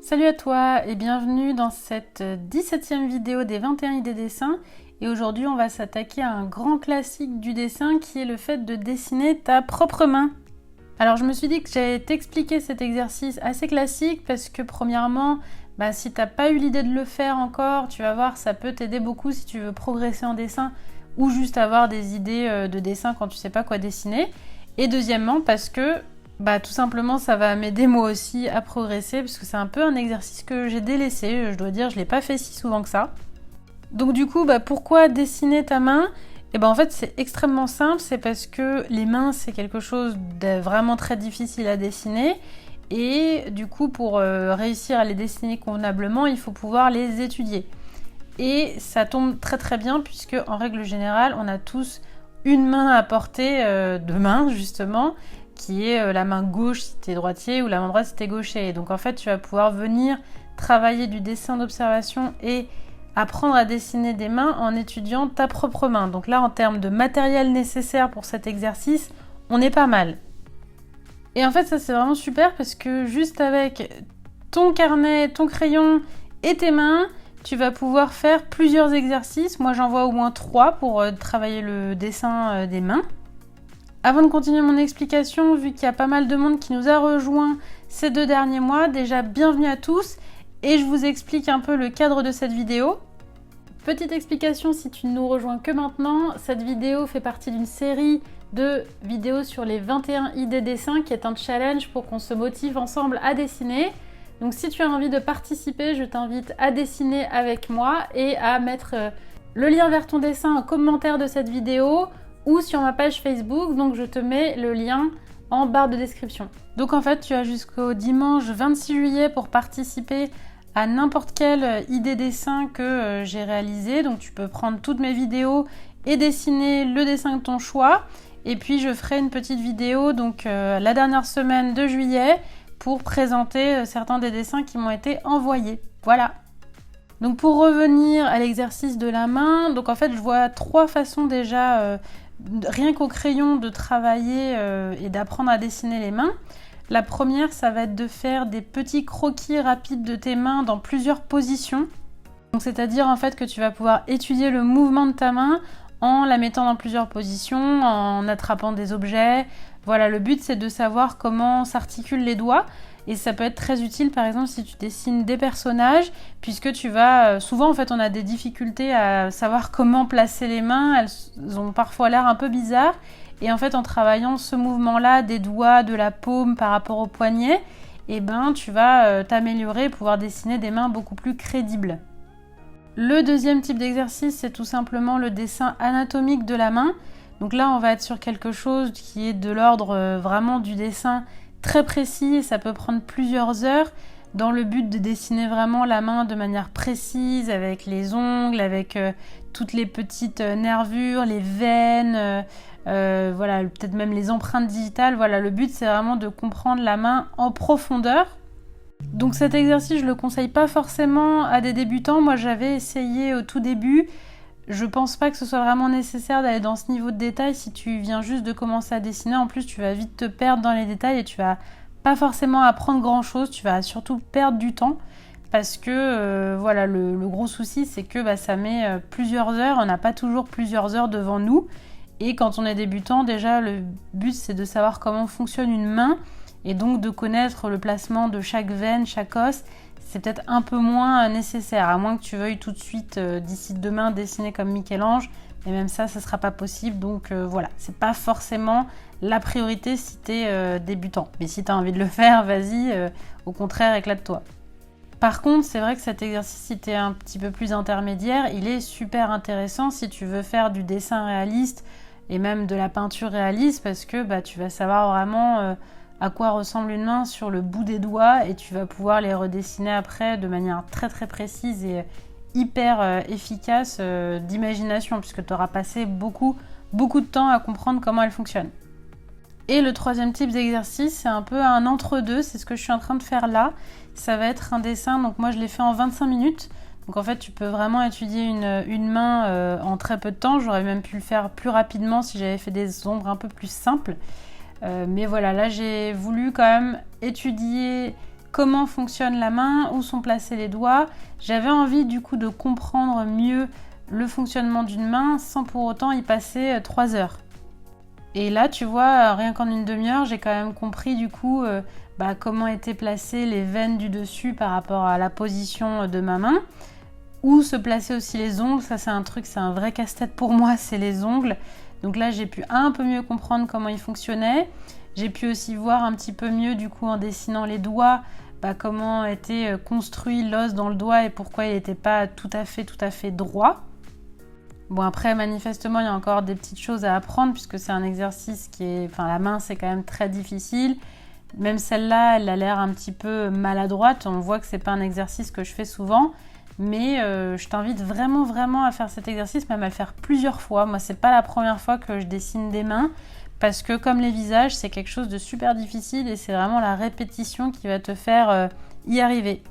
Salut à toi et bienvenue dans cette 17e vidéo des 21 idées dessins. Et aujourd'hui on va s'attaquer à un grand classique du dessin qui est le fait de dessiner ta propre main. Alors je me suis dit que j'allais t'expliquer cet exercice assez classique parce que premièrement, si t'as pas eu l'idée de le faire encore, tu vas voir, ça peut t'aider beaucoup si tu veux progresser en dessin ou juste avoir des idées de dessin quand tu sais pas quoi dessiner. Et deuxièmement parce que tout simplement ça va m'aider moi aussi à progresser parce que c'est un peu un exercice que j'ai délaissé, je dois dire, je l'ai pas fait si souvent que ça. Donc du coup, pourquoi dessiner ta main ? En fait c'est extrêmement simple, c'est parce que les mains c'est quelque chose de vraiment très difficile à dessiner et du coup pour réussir à les dessiner convenablement il faut pouvoir les étudier. Et ça tombe très très bien puisque en règle générale on a tous une main à portée de main justement, qui est la main gauche si tu es droitier ou la main droite si tu es gaucher. Et donc en fait tu vas pouvoir venir travailler du dessin d'observation et apprendre à dessiner des mains en étudiant ta propre main. Donc là en termes de matériel nécessaire pour cet exercice, on est pas mal. Et en fait ça c'est vraiment super parce que juste avec ton carnet, ton crayon et tes mains, tu vas pouvoir faire plusieurs exercices. Moi j'en vois au moins 3 pour travailler le dessin des mains. Avant de continuer mon explication, vu qu'il y a pas mal de monde qui nous a rejoints ces 2 derniers mois, déjà bienvenue à tous et je vous explique un peu le cadre de cette vidéo. Petite explication si tu ne nous rejoins que maintenant, cette vidéo fait partie d'une série de vidéos sur les 21 idées dessins qui est un challenge pour qu'on se motive ensemble à dessiner. Donc si tu as envie de participer, je t'invite à dessiner avec moi et à mettre le lien vers ton dessin en commentaire de cette vidéo ou sur ma page Facebook, donc je te mets le lien en barre de description. Donc en fait tu as jusqu'au dimanche 26 juillet pour participer à n'importe quelle idée dessin que j'ai réalisée. Donc tu peux prendre toutes mes vidéos et dessiner le dessin de ton choix. Et puis je ferai une petite vidéo donc la dernière semaine de juillet pour présenter certains des dessins qui m'ont été envoyés. Voilà. Donc pour revenir à l'exercice de la main, donc en fait je vois 3 façons déjà rien qu'au crayon de travailler et d'apprendre à dessiner les mains. La première, ça va être de faire des petits croquis rapides de tes mains dans plusieurs positions. Donc c'est-à-dire en fait que tu vas pouvoir étudier le mouvement de ta main en la mettant dans plusieurs positions, en attrapant des objets. Voilà, le but c'est de savoir comment s'articulent les doigts. Et ça peut être très utile par exemple si tu dessines des personnages, puisque tu vas... souvent en fait on a des difficultés à savoir comment placer les mains, elles ont parfois l'air un peu bizarres. Et en fait en travaillant ce mouvement-là des doigts, de la paume par rapport au poignet, tu vas t'améliorer et pouvoir dessiner des mains beaucoup plus crédibles. Le deuxième type d'exercice c'est tout simplement le dessin anatomique de la main. Donc là on va être sur quelque chose qui est de l'ordre vraiment du dessin très précis et ça peut prendre plusieurs heures dans le but de dessiner vraiment la main de manière précise avec les ongles, avec toutes les petites nervures, les veines, voilà, peut-être même les empreintes digitales. Voilà, le but c'est vraiment de comprendre la main en profondeur. Donc cet exercice je le conseille pas forcément à des débutants. Moi j'avais essayé au tout début. Je pense pas que ce soit vraiment nécessaire d'aller dans ce niveau de détail si tu viens juste de commencer à dessiner. En plus, tu vas vite te perdre dans les détails et tu vas pas forcément apprendre grand chose. Tu vas surtout perdre du temps parce que voilà, le gros souci c'est que ça met plusieurs heures. On n'a pas toujours plusieurs heures devant nous. Et quand on est débutant, déjà le but c'est de savoir comment fonctionne une main et donc de connaître le placement de chaque veine, chaque os. C'est peut-être un peu moins nécessaire, à moins que tu veuilles tout de suite, d'ici demain, dessiner comme Michel-Ange. Et même ça ne sera pas possible. Donc voilà, c'est pas forcément la priorité si tu es débutant. Mais si tu as envie de le faire, vas-y, au contraire, éclate-toi. Par contre, c'est vrai que cet exercice, si tu es un petit peu plus intermédiaire, il est super intéressant si tu veux faire du dessin réaliste et même de la peinture réaliste parce que tu vas savoir vraiment... à quoi ressemble une main sur le bout des doigts et tu vas pouvoir les redessiner après de manière très très précise et hyper efficace d'imagination puisque tu auras passé beaucoup de temps à comprendre comment elle fonctionne. Et le troisième type d'exercice, c'est un peu un entre-deux, c'est ce que je suis en train de faire là. Ça va être un dessin, donc moi je l'ai fait en 25 minutes. Donc en fait tu peux vraiment étudier une main en très peu de temps. J'aurais même pu le faire plus rapidement si j'avais fait des ombres un peu plus simples. Mais voilà, là j'ai voulu quand même étudier comment fonctionne la main, où sont placés les doigts. J'avais envie du coup de comprendre mieux le fonctionnement d'une main sans pour autant y passer 3 heures. Et là, tu vois, rien qu'en une demi-heure, j'ai quand même compris du coup comment étaient placées les veines du dessus par rapport à la position de ma main. Où se placer aussi les ongles, ça c'est un vrai casse-tête pour moi, c'est les ongles. Donc là, j'ai pu un peu mieux comprendre comment ils fonctionnaient. J'ai pu aussi voir un petit peu mieux du coup en dessinant les doigts, comment était construit l'os dans le doigt et pourquoi il n'était pas tout à fait droit. Bon après manifestement il y a encore des petites choses à apprendre puisque c'est un exercice la main c'est quand même très difficile. Même celle-là elle a l'air un petit peu maladroite, on voit que c'est pas un exercice que je fais souvent. Mais je t'invite vraiment à faire cet exercice, même à le faire plusieurs fois. Moi c'est pas la première fois que je dessine des mains parce que comme les visages c'est quelque chose de super difficile et c'est vraiment la répétition qui va te faire y arriver.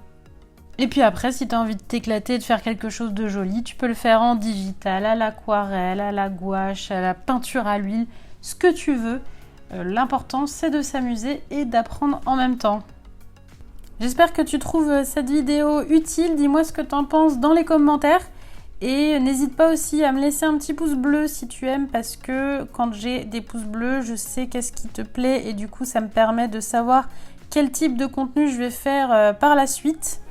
Et puis après, si tu as envie de t'éclater, de faire quelque chose de joli, tu peux le faire en digital, à l'aquarelle, à la gouache, à la peinture à l'huile, ce que tu veux. L'important, c'est de s'amuser et d'apprendre en même temps. J'espère que tu trouves cette vidéo utile. Dis-moi ce que tu en penses dans les commentaires. Et n'hésite pas aussi à me laisser un petit pouce bleu si tu aimes parce que quand j'ai des pouces bleus, je sais qu'est-ce qui te plaît et du coup, ça me permet de savoir quel type de contenu je vais faire par la suite.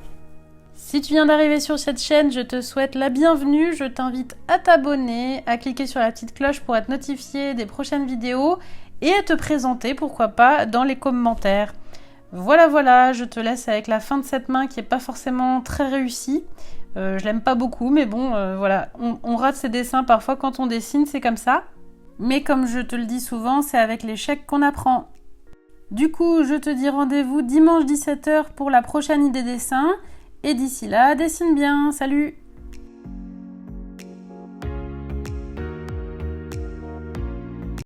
Si tu viens d'arriver sur cette chaîne, je te souhaite la bienvenue. Je t'invite à t'abonner, à cliquer sur la petite cloche pour être notifié des prochaines vidéos et à te présenter, pourquoi pas, dans les commentaires. Voilà, je te laisse avec la fin de cette main qui n'est pas forcément très réussie. Je l'aime pas beaucoup, mais bon, voilà. On rate ses dessins parfois quand on dessine, c'est comme ça. Mais comme je te le dis souvent, c'est avec l'échec qu'on apprend. Du coup, je te dis rendez-vous dimanche 17h pour la prochaine idée dessin. Et d'ici là, dessine bien. Salut!